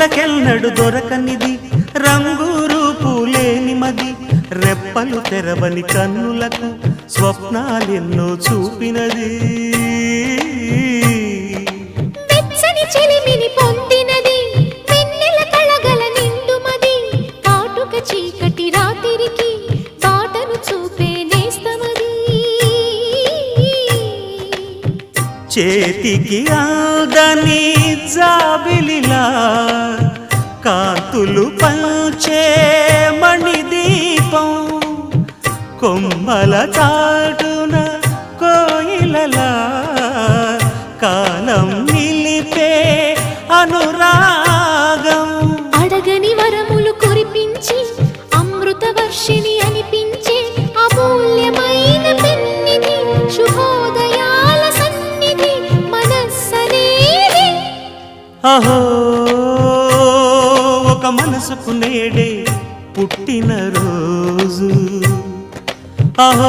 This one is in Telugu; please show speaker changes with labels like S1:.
S1: కళ్ళకెన్నడు దొరకనిది రంగు రూపు లేని మది రెప్పలు తెరవని కన్నులకు స్వప్నాలెన్నో చూపినది
S2: వెచ్చని చెలిమిని పొందినది వెన్నెల కళగల నిండుమది కాటుక చీకటి రాత్రికి బాటను చూపే నేస్తమది
S1: చేతికి ఆదని జాబిలిలా కాంతులు పంచే మణిదీపం కొమ్మల చాటున కోయిలలా కాలం నిలిపే అనురాగం
S2: అడగని వరములు కురిపించి అమృత వర్షిణి అనిపించే అమూల్యమైన పెన్నిధి శుభోదయాల సన్నిధి మనస్సనేది
S1: అహో ఒక మనసుకు నేడే పుట్టిన రోజు అహో